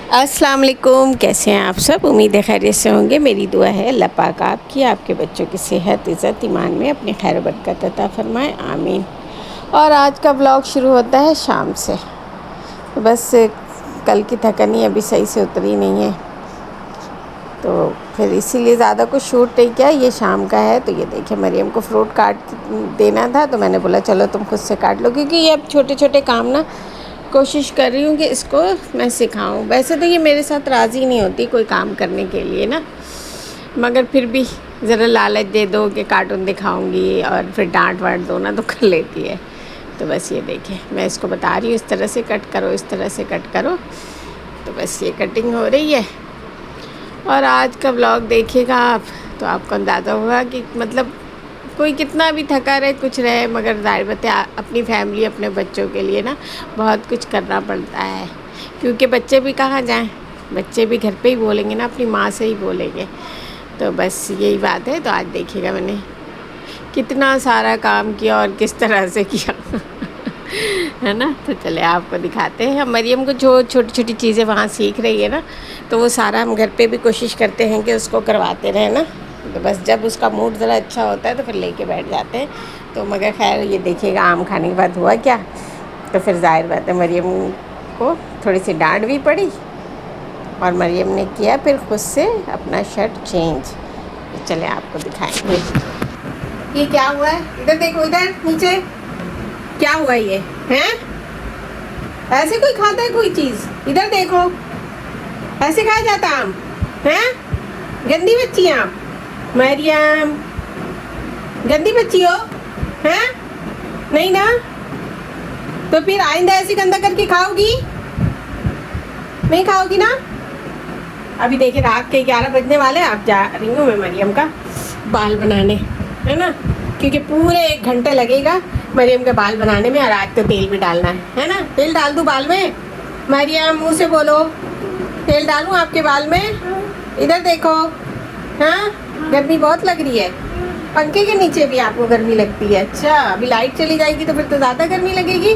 अस्सलाम वालेकुम, कैसे हैं आप सब। उम्मीद है खैरियत से होंगे। मेरी दुआ है अल्लाह पाक आपकी आपके बच्चों की सेहत, इज़्ज़त, ईमान में अपनी खैर बरकत अता फ़रमाए, आमीन। और आज का व्लॉग शुरू होता है शाम से। बस कल की थकनी अभी सही से उतरी नहीं है, तो फिर इसीलिए ज़्यादा कुछ शूट नहीं किया। ये शाम का है, तो ये देखिए मरियम को फ्रूट काट देना था, तो मैंने बोला चलो तुम खुद से काट लो, क्योंकि ये अब छोटे छोटे काम ना कोशिश कर रही हूँ कि इसको मैं सिखाऊं। वैसे तो ये मेरे साथ राज़ी नहीं होती कोई काम करने के लिए ना, मगर फिर भी ज़रा लालच दे दो कि कार्टून दिखाऊंगी और फिर डांट वाट दो ना तो कर लेती है। तो बस ये देखिए मैं इसको बता रही हूँ इस तरह से कट करो, इस तरह से कट करो। तो बस ये कटिंग हो रही है। और आज का व्लॉग देखिएगा आप, तो आपको अंदाज़ा होगा कि मतलब कोई कितना भी थका रहे कुछ रहे, मगर ज़ाहिर बात है अपनी फैमिली अपने बच्चों के लिए ना बहुत कुछ करना पड़ता है, क्योंकि बच्चे भी कहाँ जाएं, बच्चे भी घर पे ही बोलेंगे ना, अपनी माँ से ही बोलेंगे। तो बस यही बात है। तो आज देखिएगा मैंने कितना सारा काम किया और किस तरह से किया है ना। तो चले आपको दिखाते हैं। हम मरियम को जो छोटी छोटी चीज़ें वहाँ सीख रही है ना, तो वो सारा हम घर पे भी कोशिश करते हैं कि उसको करवाते रहें ना। तो बस जब उसका मूड ज़रा अच्छा होता है तो फिर लेके बैठ जाते हैं। तो मगर खैर ये देखिएगा आम खाने के बाद हुआ क्या, तो फिर जाहिर बात है मरियम को थोड़ी सी डांट भी पड़ी, और मरियम ने किया फिर खुद से अपना शर्ट चेंज। चले आपको दिखाएंगे ये क्या हुआ है। इधर देखो, इधर नीचे क्या हुआ ये हैं। ऐसे कोई खाता है कोई चीज़? इधर देखो, ऐसे खाया जाता आम हैं? गंदी बच्ची हैं आप मरियम, गंदी बच्ची हो हैं? नहीं ना, तो फिर आइंदा ऐसे गंदा करके खाओगी? नहीं खाओगी ना। अभी देखिए रात के 11 बजने वाले, आप जा रही हूँ मैं मरियम का बाल बनाने, है ना, क्योंकि पूरे 1 घंटे लगेगा मरियम के बाल बनाने में। और आज तो तेल भी डालना है ना। तेल डाल दूँ बाल में? मरियम मुँह से बोलो, तेल डालूँ आपके बाल में? इधर देखो, हाँ गर्मी बहुत लग रही है। पंखे के नीचे भी आपको गर्मी लगती है? अच्छा, अभी लाइट चली जाएगी तो फिर तो ज़्यादा गर्मी लगेगी।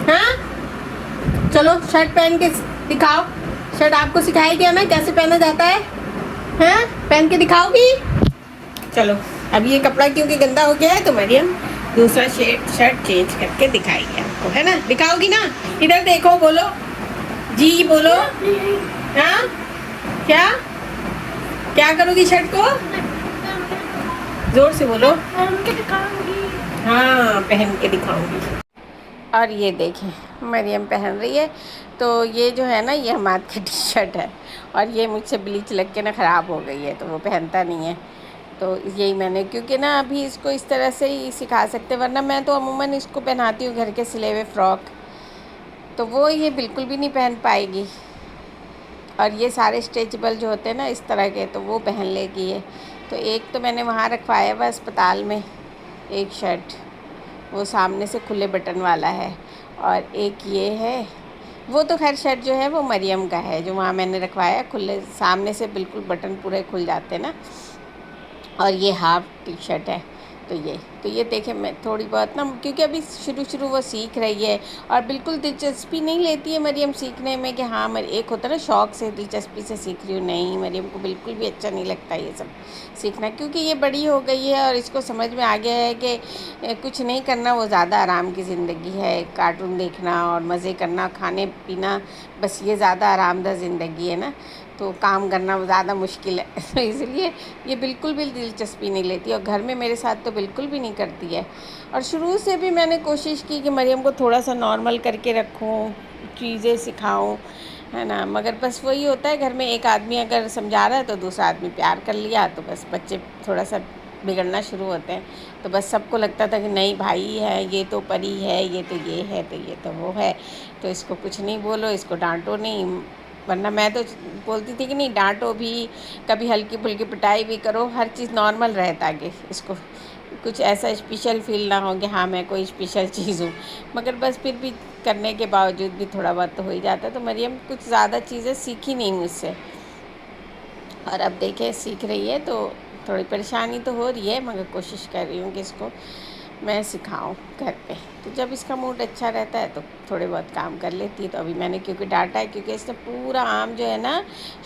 हाँ चलो शर्ट पहन के दिखाओ। शर्ट आपको सिखाया गया ना कैसे पहना जाता है, हैं? पहन के दिखाओगी? चलो अब ये कपड़ा क्योंकि गंदा हो गया है, तो मरियम दूसरा शर्ट चेंज करके दिखाएगी आपको, है ना। दिखाओगी ना? इधर देखो, बोलो जी, बोलो। हाँ क्या क्या करोगी शर्ट को? जोर से बोलो। हाँ पहन के दिखाऊंगी। और ये देखें मरियम पहन रही है। तो ये जो है ना, ये हमाद की टी शर्ट है, और ये मुझसे ब्लीच लग के ना ख़राब हो गई है, तो वो पहनता नहीं है। तो यही मैंने, क्योंकि ना अभी इसको इस तरह से ही सिखा सकते, वरना मैं तो अमूमन इसको पहनाती हूँ घर के सिले हुए फ़्रॉक, तो वो ये बिल्कुल भी नहीं पहन पाएगी। और ये सारे स्ट्रेचेबल जो होते हैं ना इस तरह के, तो वो पहन लेगी ये। तो एक तो मैंने वहाँ रखवाया हुआ अस्पताल में, एक शर्ट वो सामने से खुले बटन वाला है, और एक ये है। वो तो खैर शर्ट जो है वो मरियम का है, जो वहाँ मैंने रखवाया, खुले सामने से बिल्कुल बटन पूरे खुल जाते ना। और ये हाफ टी शर्ट है। तो ये देखें मैं थोड़ी बहुत ना, क्योंकि अभी शुरू वो सीख रही है, और बिल्कुल दिलचस्पी नहीं लेती है मरियम सीखने में, कि हाँ एक होता है ना शौक़ से दिलचस्पी से सीख रही हूँ। नहीं, मरियम को बिल्कुल भी अच्छा नहीं लगता ये सब सीखना, क्योंकि ये बड़ी हो गई है और इसको समझ में आ गया है कि कुछ नहीं करना वो ज़्यादा आराम की ज़िंदगी है। कार्टून देखना और मज़े करना, खाने पीना, बस ये ज़्यादा आरामदाह ज़िंदगी है ना। तो काम करना ज़्यादा मुश्किल है तो इसलिए ये बिल्कुल भी दिलचस्पी नहीं लेती, और घर में मेरे साथ तो बिल्कुल भी नहीं करती है। और शुरू से भी मैंने कोशिश की कि मरियम को थोड़ा सा नॉर्मल करके रखूं, चीज़ें सिखाऊं, है ना। मगर बस वही होता है, घर में एक आदमी अगर समझा रहा है तो दूसरा आदमी प्यार कर लिया, तो बस बच्चे थोड़ा सा बिगड़ना शुरू होते हैं। तो बस सबको लगता था कि नहीं भाई है, ये तो परी है, ये तो ये है, तो ये तो वो है, तो इसको कुछ नहीं बोलो, इसको डांटो नहीं। वरना मैं तो बोलती थी कि नहीं डांटो भी, कभी हल्की फुल्की पिटाई भी करो, हर चीज़ नॉर्मल रहे, ताकि इसको कुछ ऐसा स्पेशल फील ना हो कि हाँ मैं कोई स्पेशल चीज़ हूँ। मगर बस फिर भी करने के बावजूद भी थोड़ा बहुत तो हो ही जाता है। तो मरियम कुछ ज़्यादा चीज़ें सीखी नहीं मुझसे, और अब देखें सीख रही है, तो थोड़ी परेशानी तो हो रही है, मगर कोशिश कर रही हूँ कि इसको मैं सिखाऊं घर पे। तो जब इसका मूड अच्छा रहता है तो थोड़े बहुत काम कर लेती है। तो अभी मैंने क्योंकि डांटा है, क्योंकि इसने पूरा आम जो है ना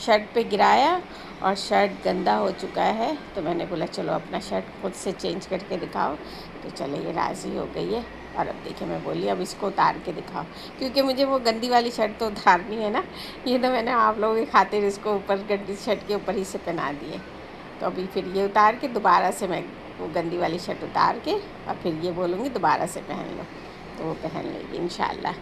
शर्ट पे गिराया और शर्ट गंदा हो चुका है। तो मैंने बोला चलो अपना शर्ट खुद से चेंज करके दिखाओ। तो चलो ये राज़ी हो गई है। और अब देखिए मैं बोली अब इसको उतार के दिखाओ, क्योंकि मुझे वो गंदी वाली शर्ट तो उतारनी है ना। ये तो मैंने आप लोगों की खातिर इसको ऊपर गंदी शर्ट के ऊपर ही से पहना दिए। तो अभी फिर ये उतार के दोबारा से मैं वो गंदी वाली शर्ट उतार के और फिर ये बोलूँगी दोबारा से पहन लो, तो वो पहन लेगी इंशाल्लाह।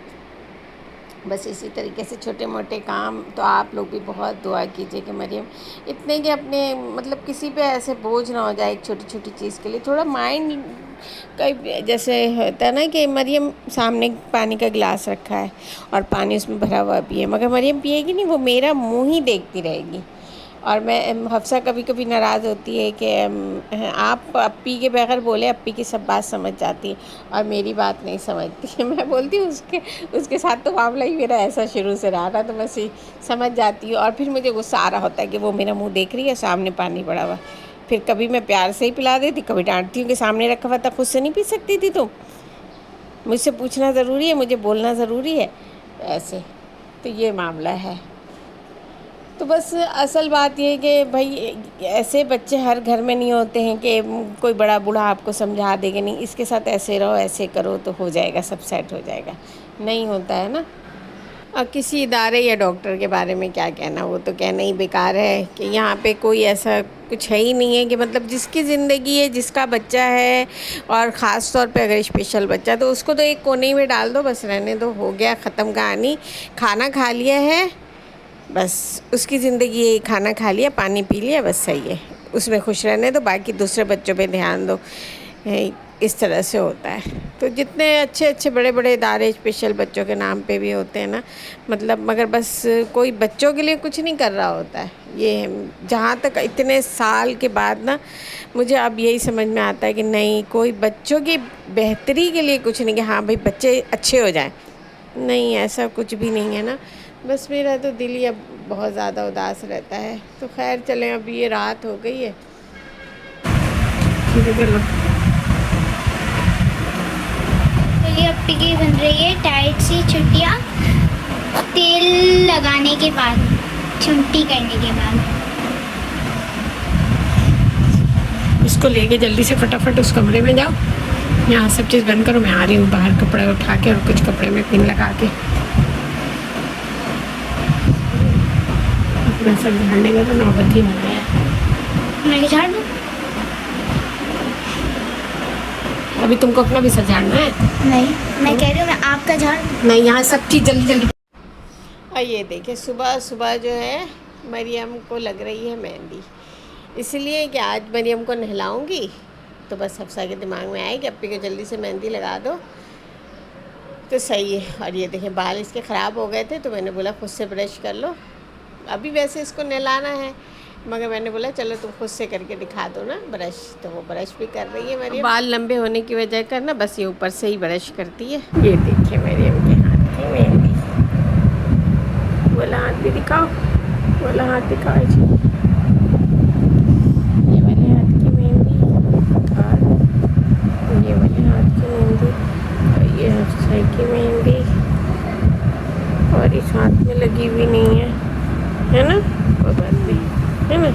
बस इसी तरीके से छोटे मोटे काम। तो आप लोग भी बहुत दुआ कीजिए कि मरियम इतने के अपने मतलब किसी पे ऐसे बोझ ना हो जाए एक छोटी छोटी चीज़ के लिए। थोड़ा माइंड कई जैसे होता है ना कि मरियम सामने पानी का गिलास रखा है और पानी उसमें भरा हुआ भी है, मगर मरियम पिएगी नहीं, वो मेरा मुंह ही देखती रहेगी। और मैं हफ्सा कभी कभी नाराज़ होती है कि आप अप्पी के बगैर बोले अप्पी की सब बात समझ जाती है और मेरी बात नहीं समझती है। मैं बोलती हूँ उसके साथ तो मामला ही मेरा ऐसा शुरू से रहा था, तो मैं समझ जाती हूँ। और फिर मुझे गुस्सा आ रहा होता है कि वो मेरा मुँह देख रही है, सामने पानी पड़ा हुआ। फिर कभी मैं प्यार से ही पिला देती, कभी डांटती हूँ कि सामने रखा हुआ था खुद से नहीं पी सकती थी तुम, मुझसे पूछना ज़रूरी है, मुझे बोलना ज़रूरी है, ऐसे। तो ये मामला है। तो बस असल बात ये है कि भाई ऐसे बच्चे हर घर में नहीं होते हैं कि कोई बड़ा बूढ़ा आपको समझा देगा नहीं इसके साथ ऐसे रहो ऐसे करो तो हो जाएगा, सब सेट हो जाएगा, नहीं होता है ना। और किसी इदारे या डॉक्टर के बारे में क्या कहना, वो तो कहना ही बेकार है कि यहाँ पे कोई ऐसा कुछ है ही नहीं है कि मतलब जिसकी ज़िंदगी है, जिसका बच्चा है, और ख़ास तौर पे अगर स्पेशल बच्चा तो उसको तो एक कोने में डाल दो, बस रहने दो, हो गया ख़त्म कहानी। खाना खा लिया है बस, उसकी ज़िंदगी खाना खा लिया पानी पी लिया बस, सही है, उसमें खुश रहने दो, बाकी दूसरे बच्चों पे ध्यान दो। इस तरह से होता है। तो जितने अच्छे अच्छे बड़े बड़े इदारे स्पेशल बच्चों के नाम पे भी होते हैं ना, मतलब मगर बस कोई बच्चों के लिए कुछ नहीं कर रहा होता है। ये जहाँ तक इतने साल के बाद ना मुझे अब यही समझ में आता है कि नहीं, कोई बच्चों की बेहतरी के लिए कुछ नहीं कि हाँ भाई बच्चे अच्छे हो जाएं, नहीं ऐसा कुछ भी नहीं है ना। बस मेरा तो दिल ही अब बहुत ज़्यादा उदास रहता है। तो खैर चलें, अब ये रात हो गई है। ये अप्पी की बन रही है टाइट सी छुट्टियाँ, तेल लगाने के बाद, छुट्टी करने के बाद। इसको लेके जल्दी से फटाफट उस कमरे में जाओ, यहाँ सब चीज़ बंद करो, मैं आ रही हूँ बाहर कपड़े उठा के और कुछ कपड़े में पिन लगा के। अपना सब झाड़ने का तो नौबत ही हो गया है। मैं झाड़ दूँ? अभी तुमको अपना भी सजाना है? नहीं, मैं कह रही हूँ मैं आपका झाड़। नहीं, यहाँ सब चीज़ जल्दी जल्दी। और ये देखिए सुबह सुबह जो है मरियम को लग रही है मेहंदी, इसलिए कि आज मरियम को नहलाऊंगी। तो बस हफ्सा के दिमाग में आए कि अप्पी को जल्दी से मेहंदी लगा दो तो सही है। और ये देखें बाल इसके ख़राब हो गए थे, तो मैंने बोला खुद से ब्रश कर लो। अभी वैसे इसको नहलाना है, मगर मैंने बोला चलो तुम खुद से करके दिखा दो ना ब्रश। तो वो ब्रश भी कर रही है मेरी, बाल लंबे होने की वजह कर ना बस ये ऊपर से ही ब्रश करती है। ये देखिए मरियम के हाथ की मेहंदी, बोला हाथ भी दिखाओ, बोला हाथ दिखाओ जी। ये वाले हाथ की मेहंदी और ये वाले हाथ की मेहंदी और ये हफ्सा की मेहंदी, और इस हाथ में लगी हुई नहीं है ना, कोई बात नहीं है ना।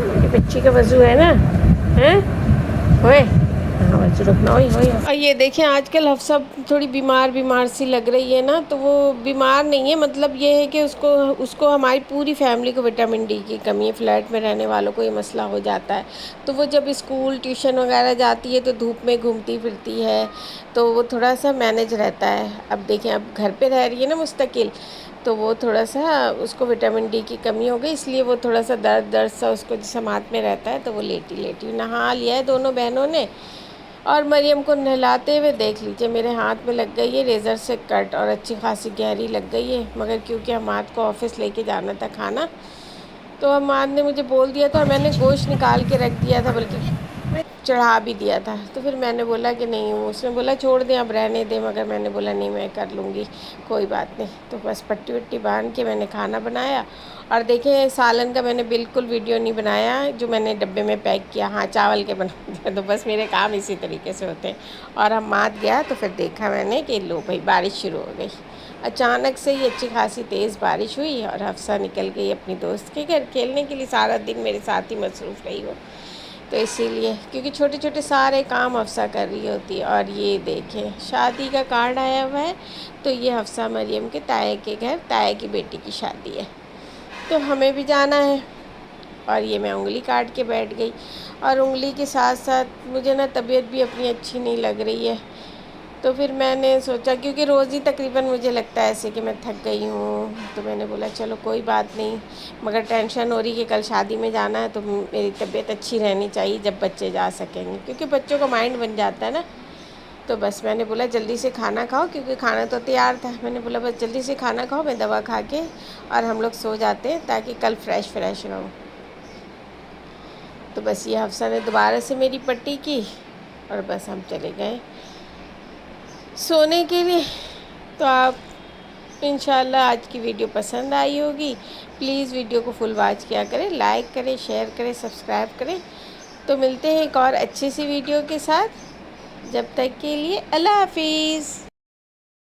मेरी बच्ची का वजू है ना, हैं होए, हाँ वजू रखना होई होई। और ये देखें आजकल हफ्सा थोड़ी बीमार सी लग रही है ना, तो वो बीमार नहीं है, मतलब ये है कि उसको हमारी पूरी फैमिली को विटामिन डी की कमी है। फ्लैट में रहने वालों को ये मसला हो जाता है। तो वो जब स्कूल ट्यूशन वगैरह जाती है तो धूप में घूमती फिरती है, तो वो थोड़ा सा मैनेज रहता है। अब देखें अब घर पे रह रही है ना मुस्तकिल, तो वो थोड़ा सा उसको विटामिन डी की कमी हो गई, इसलिए वो थोड़ा सा दर्द सा उसको जिसम हाथ में रहता है, तो वो लेटी नहा लिया है दोनों बहनों ने। और मरियम को नहलाते हुए देख लीजिए मेरे हाथ में लग गई है रेज़र से कट, और अच्छी खासी गहरी लग गई है, मगर क्योंकि हमाद को ऑफिस लेके जाना था खाना, तो हमाद ने मुझे बोल दिया था और मैंने गोश्त निकाल के रख दिया था, बल्कि चढ़ा भी दिया था। तो फिर मैंने बोला कि नहीं, उसने बोला छोड़ दें अब रहने दें, मगर मैंने बोला नहीं मैं कर लूँगी, कोई बात नहीं। तो बस पट्टी वट्टी बांध के मैंने खाना बनाया। और देखें सालन का मैंने बिल्कुल वीडियो नहीं बनाया, जो मैंने डब्बे में पैक किया, हाँ चावल के बना दिया। तो बस मेरे काम इसी तरीके से होते हैं। और हम मात गया तो फिर देखा मैंने कि लो भाई बारिश शुरू हो गई। अचानक से ही अच्छी खासी तेज़ बारिश हुई और हफ्सा निकल गई अपनी दोस्त के घर खेलने के लिए। सारा दिन मेरे साथ ही मसरूफ़ रही वो, तो इसीलिए क्योंकि छोटे छोटे सारे काम हफ्सा कर रही होती है। और ये देखें शादी का कार्ड आया हुआ है, तो ये हफ्सा मरियम के ताए के घर, ताए की बेटी की शादी है, तो हमें भी जाना है। और ये मैं उंगली काट के बैठ गई। और उंगली के साथ साथ मुझे ना तबीयत भी अपनी अच्छी नहीं लग रही है। तो फिर मैंने सोचा, क्योंकि रोज़ ही तकरीबन मुझे लगता है ऐसे कि मैं थक गई हूँ, तो मैंने बोला चलो कोई बात नहीं, मगर टेंशन हो रही कि कल शादी में जाना है, तो मेरी तबीयत अच्छी रहनी चाहिए जब बच्चे जा सकेंगे, क्योंकि बच्चों का माइंड बन जाता है ना। तो बस मैंने बोला जल्दी से खाना खाओ, क्योंकि खाना तो तैयार था। मैंने बोला बस जल्दी से खाना खाओ, मैं दवा खा के और हम लोग सो जाते हैं ताकि कल फ्रेश रहूँ। तो बस ये हफ्सा ने दोबारा से मेरी पट्टी की और बस हम चले गए सोने के लिए। तो आप इंशाल्लाह आज की वीडियो पसंद आई होगी। प्लीज़ वीडियो को फुल वॉच किया करें, लाइक करें, शेयर करें, सब्सक्राइब करें। तो मिलते हैं एक और अच्छी सी वीडियो के साथ। जब तक के लिए अल्लाह हाफिज़।